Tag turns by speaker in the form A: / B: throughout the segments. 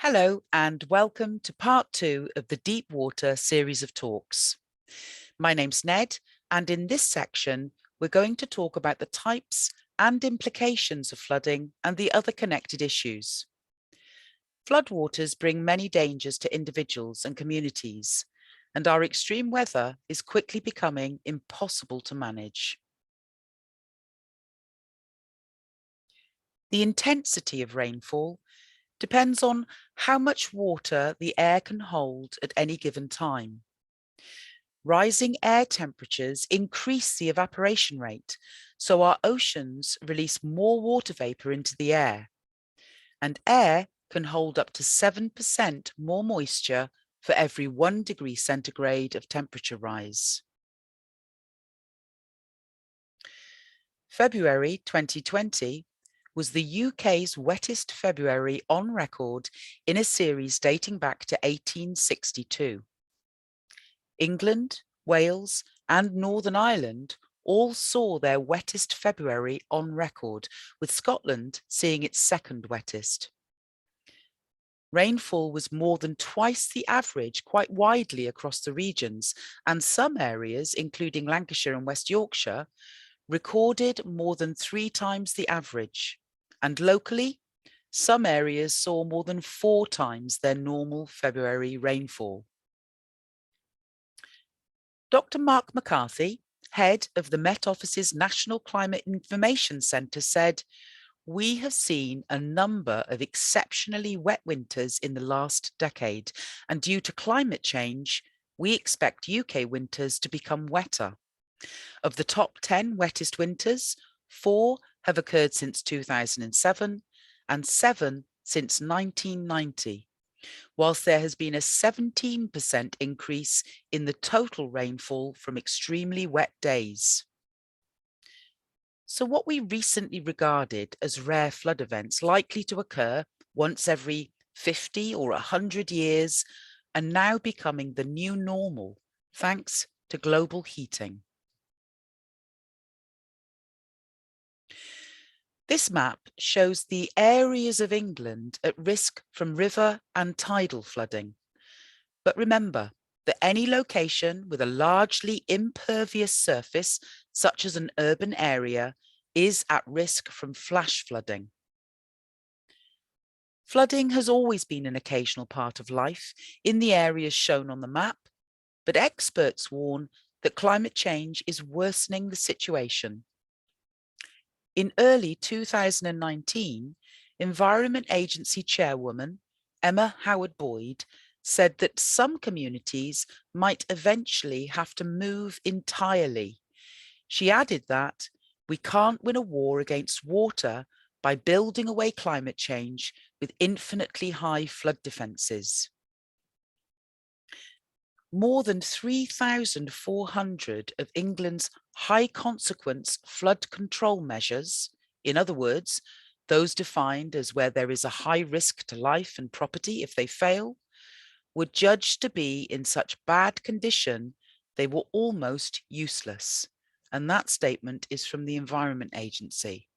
A: Hello and welcome to part 2 of the Deep Water series of talks. My name's Ned, and in this section, we're going to talk about the types and implications of flooding and the other connected issues. Floodwaters bring many dangers to individuals and communities, and our extreme weather is quickly becoming impossible to manage. The intensity of rainfall depends on how much water the air can hold at any given time. Rising air temperatures increase the evaporation rate, so our oceans release more water vapor into the air. And air can hold up to 7% more moisture for every 1 degree centigrade of temperature rise. February 2020 was the UK's wettest February on record in a series dating back to 1862. England, Wales, and Northern Ireland all saw their wettest February on record, with Scotland seeing its second wettest. Rainfall was more than twice the average quite widely across the regions, and some areas, including Lancashire and West Yorkshire, recorded more than 3 times the average. And locally, some areas saw more than 4 times their normal February rainfall. Dr. Mark McCarthy, head of the Met Office's National Climate Information Centre, said, "We have seen a number of exceptionally wet winters in the last decade, and due to climate change, we expect UK winters to become wetter. Of the top 10 wettest winters, 4 have occurred since 2007 and 7 since 1990, whilst there has been a 17% increase in the total rainfall from extremely wet days." So what we recently regarded as rare flood events likely to occur once every 50 or 100 years are now becoming the new normal, thanks to global heating. This map shows the areas of England at risk from river and tidal flooding. But remember that any location with a largely impervious surface, such as an urban area, is at risk from flash flooding. Flooding has always been an occasional part of life in the areas shown on the map, but experts warn that climate change is worsening the situation. In early 2019, Environment Agency Chairwoman Emma Howard-Boyd said that some communities might eventually have to move entirely. She added that we can't win a war against water by building away climate change with infinitely high flood defences. More than 3,400 of England's high consequence flood control measures, in other words, those defined as where there is a high risk to life and property if they fail, were judged to be in such bad condition they were almost useless. And that statement is from the Environment Agency.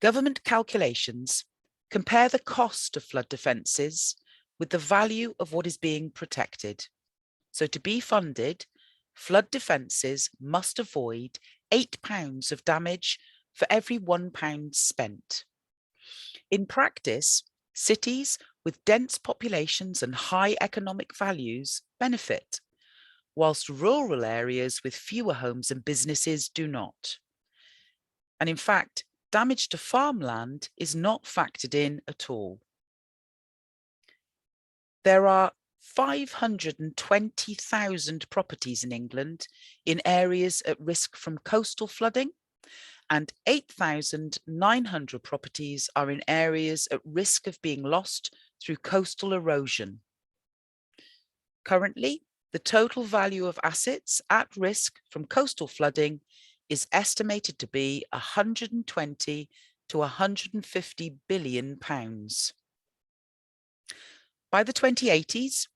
A: Government calculations compare the cost of flood defences with the value of what is being protected. So to be funded, flood defences must avoid £8 of damage for every £1 spent. In practice, cities with dense populations and high economic values benefit, whilst rural areas with fewer homes and businesses do not. And in fact, damage to farmland is not factored in at all. There are 520,000 properties in England in areas at risk from coastal flooding, and 8,900 properties are in areas at risk of being lost through coastal erosion. Currently, the total value of assets at risk from coastal flooding is estimated to be £120 to £150 billion. By the 2080s,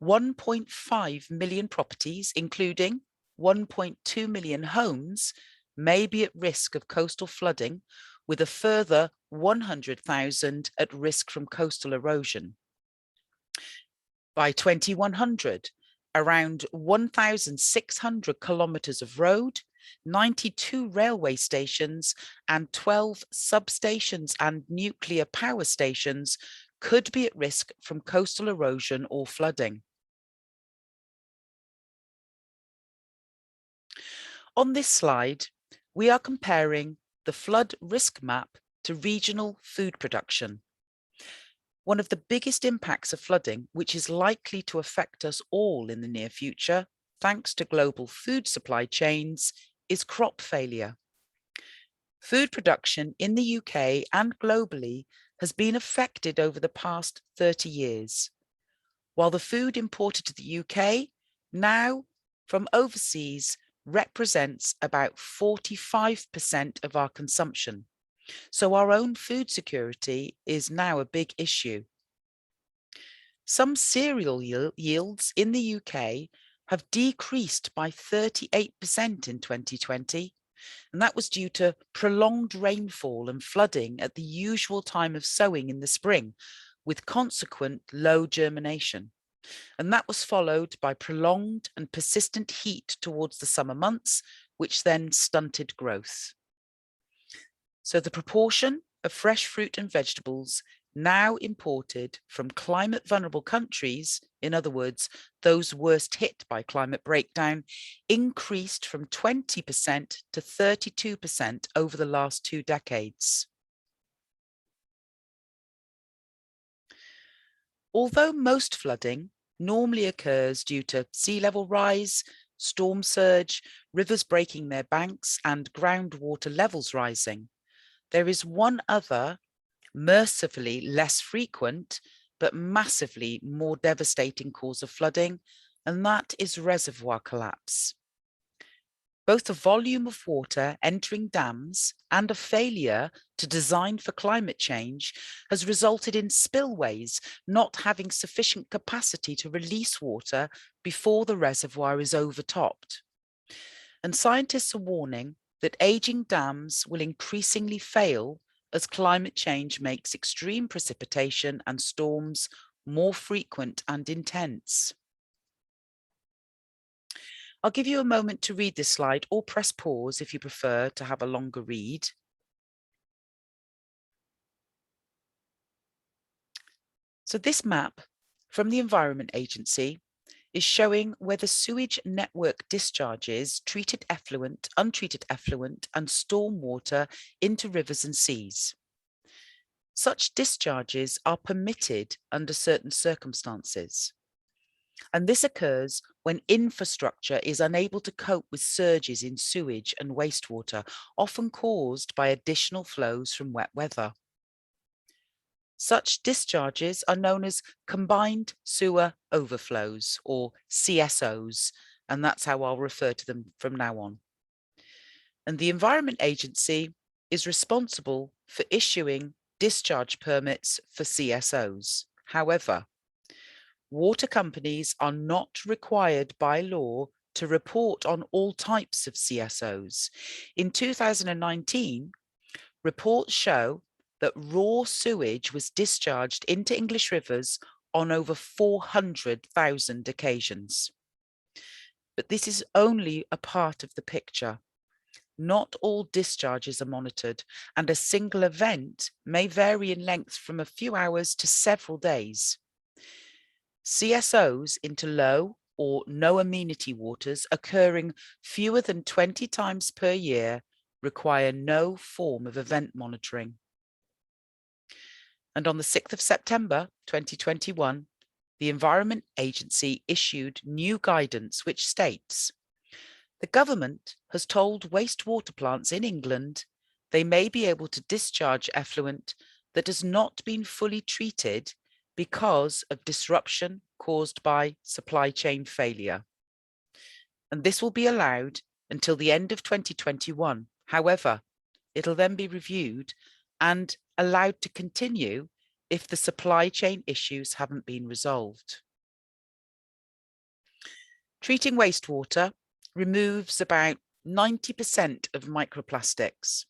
A: 1.5 million properties, including 1.2 million homes, may be at risk of coastal flooding, with a further 100,000 at risk from coastal erosion. By 2100, around 1,600 kilometres of road, 92 railway stations and 12 substations and nuclear power stations could be at risk from coastal erosion or flooding. On this slide, we are comparing the flood risk map to regional food production. One of the biggest impacts of flooding, which is likely to affect us all in the near future, thanks to global food supply chains, is crop failure. Food production in the UK and globally has been affected over the past 30 years. While the food imported to the UK now from overseas represents about 45% of our consumption. So our own food security is now a big issue. Some cereal yields in the UK have decreased by 38% in 2020, and that was due to prolonged rainfall and flooding at the usual time of sowing in the spring, with consequent low germination. And that was followed by prolonged and persistent heat towards the summer months, which then stunted growth. So the proportion of fresh fruit and vegetables now imported from climate vulnerable countries, in other words, those worst hit by climate breakdown, increased from 20% to 32% over the last 2 decades. Although most flooding normally occurs due to sea level rise, storm surge, rivers breaking their banks, and groundwater levels rising, there is one other, mercifully less frequent, but massively more devastating cause of flooding, and that is reservoir collapse. Both the volume of water entering dams and a failure to design for climate change has resulted in spillways not having sufficient capacity to release water before the reservoir is overtopped. And scientists are warning that aging dams will increasingly fail as climate change makes extreme precipitation and storms more frequent and intense. I'll give you a moment to read this slide, or press pause if you prefer to have a longer read. So this map from the Environment Agency is showing where the sewage network discharges treated effluent, untreated effluent, and stormwater into rivers and seas. Such discharges are permitted under certain circumstances. And this occurs when infrastructure is unable to cope with surges in sewage and wastewater, often caused by additional flows from wet weather. Such discharges are known as combined sewer overflows, or CSOs, and that's how I'll refer to them from now on. And the Environment Agency is responsible for issuing discharge permits for CSOs. However, water companies are not required by law to report on all types of CSOs. In 2019, reports show that raw sewage was discharged into English rivers on over 400,000 occasions. But this is only a part of the picture. Not all discharges are monitored, and a single event may vary in length from a few hours to several days. CSOs into low or no amenity waters occurring fewer than 20 times per year require no form of event monitoring. And on the 6th of September 2021, the Environment Agency issued new guidance which states, the government has told wastewater plants in England they may be able to discharge effluent that has not been fully treated because of disruption caused by supply chain failure. And this will be allowed until the end of 2021. However, it'll then be reviewed and allowed to continue if the supply chain issues haven't been resolved. Treating wastewater removes about 90% of microplastics.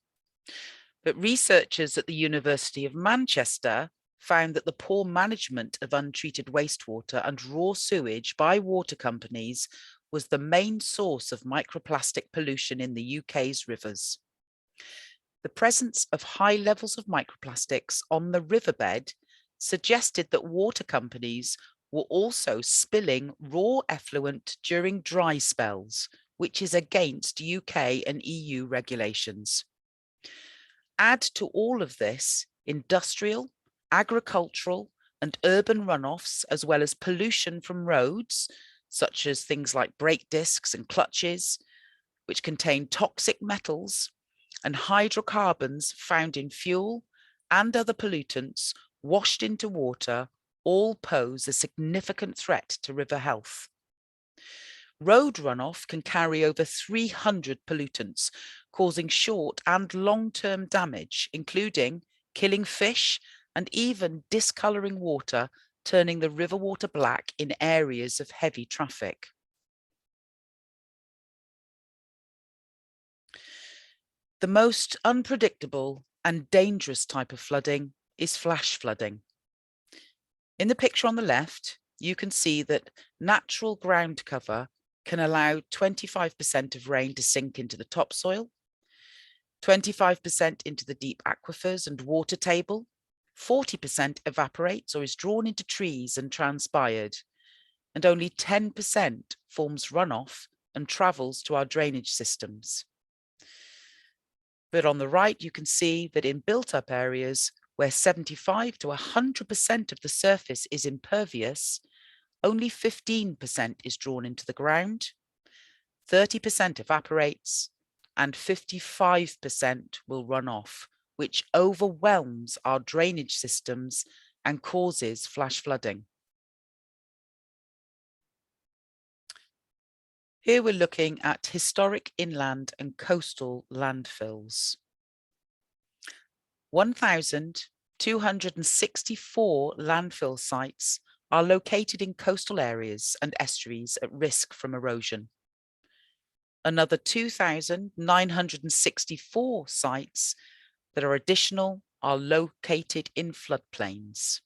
A: But researchers at the University of Manchester found that the poor management of untreated wastewater and raw sewage by water companies was the main source of microplastic pollution in the UK's rivers. The presence of high levels of microplastics on the riverbed suggested that water companies were also spilling raw effluent during dry spells, which is against UK and EU regulations. Add to all of this industrial, agricultural, and urban runoffs, as well as pollution from roads, such as things like brake discs and clutches, which contain toxic metals, and hydrocarbons found in fuel and other pollutants washed into water, all pose a significant threat to river health. Road runoff can carry over 300 pollutants, causing short and long-term damage, including killing fish and even discolouring water, turning the river water black in areas of heavy traffic. The most unpredictable and dangerous type of flooding is flash flooding. In the picture on the left, you can see that natural ground cover can allow 25% of rain to sink into the topsoil, 25% into the deep aquifers and water table, 40% evaporates or is drawn into trees and transpired, and only 10% forms runoff and travels to our drainage systems. But on the right, you can see that in built-up areas where 75 to 100% of the surface is impervious, only 15% is drawn into the ground, 30% evaporates, and 55% will run off, which overwhelms our drainage systems and causes flash flooding. Here we're looking at historic inland and coastal landfills. 1,264 landfill sites are located in coastal areas and estuaries at risk from erosion. Another 2,964 sites that are additional are located in floodplains.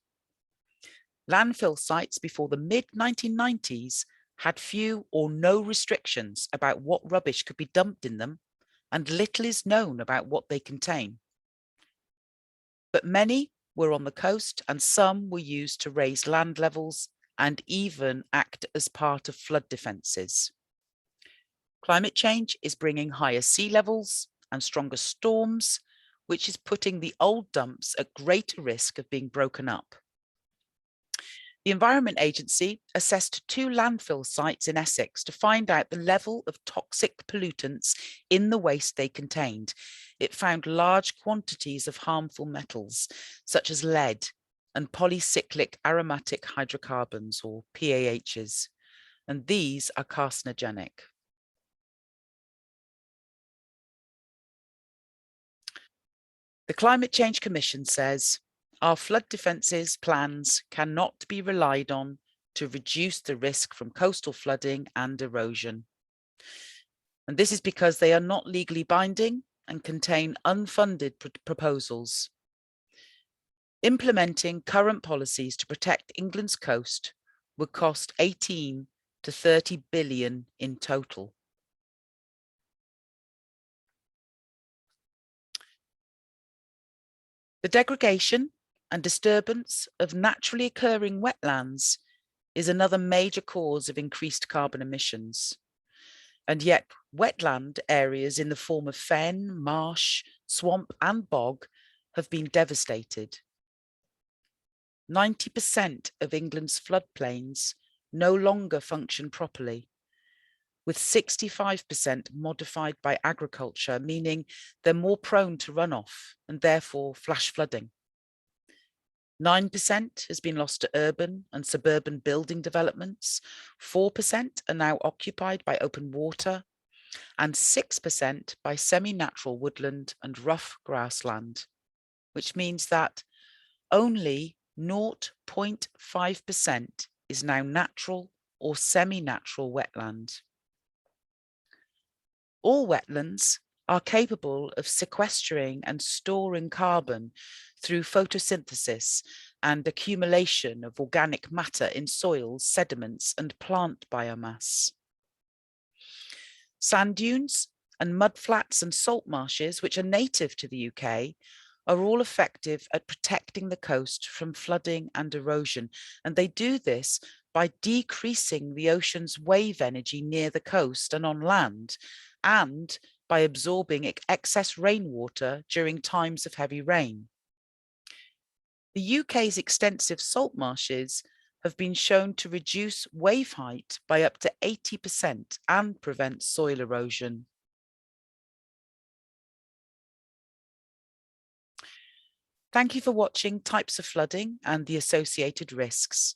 A: Landfill sites before the mid-1990s had few or no restrictions about what rubbish could be dumped in them, and little is known about what they contain. But many were on the coast and some were used to raise land levels and even act as part of flood defences. Climate change is bringing higher sea levels and stronger storms, which is putting the old dumps at greater risk of being broken up. The Environment Agency assessed 2 landfill sites in Essex to find out the level of toxic pollutants in the waste they contained. It found large quantities of harmful metals, such as lead and polycyclic aromatic hydrocarbons, or PAHs, and these are carcinogenic. The Climate Change Commission says, our flood defences plans cannot be relied on to reduce the risk from coastal flooding and erosion. And this is because they are not legally binding and contain unfunded proposals. Implementing current policies to protect England's coast would cost 18 to 30 billion in total. The degradation and disturbance of naturally occurring wetlands is another major cause of increased carbon emissions. And yet wetland areas in the form of fen, marsh, swamp and bog have been devastated. 90% of England's floodplains no longer function properly, with 65% modified by agriculture, meaning they're more prone to runoff and therefore flash flooding. 9% has been lost to urban and suburban building developments, 4% are now occupied by open water, and 6% by semi-natural woodland and rough grassland, which means that only 0.5% is now natural or semi-natural wetland. All wetlands are capable of sequestering and storing carbon through photosynthesis and accumulation of organic matter in soils, sediments, and plant biomass. Sand dunes and mudflats and salt marshes, which are native to the UK, are all effective at protecting the coast from flooding and erosion. And they do this by decreasing the ocean's wave energy near the coast and on land, and by absorbing excess rainwater during times of heavy rain. The UK's extensive salt marshes have been shown to reduce wave height by up to 80% and prevent soil erosion. Thank you for watching Types of Flooding and the Associated Risks.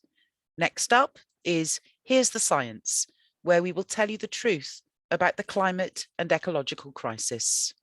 A: Next up is Here's the Science, where we will tell you the truth about the climate and ecological crisis.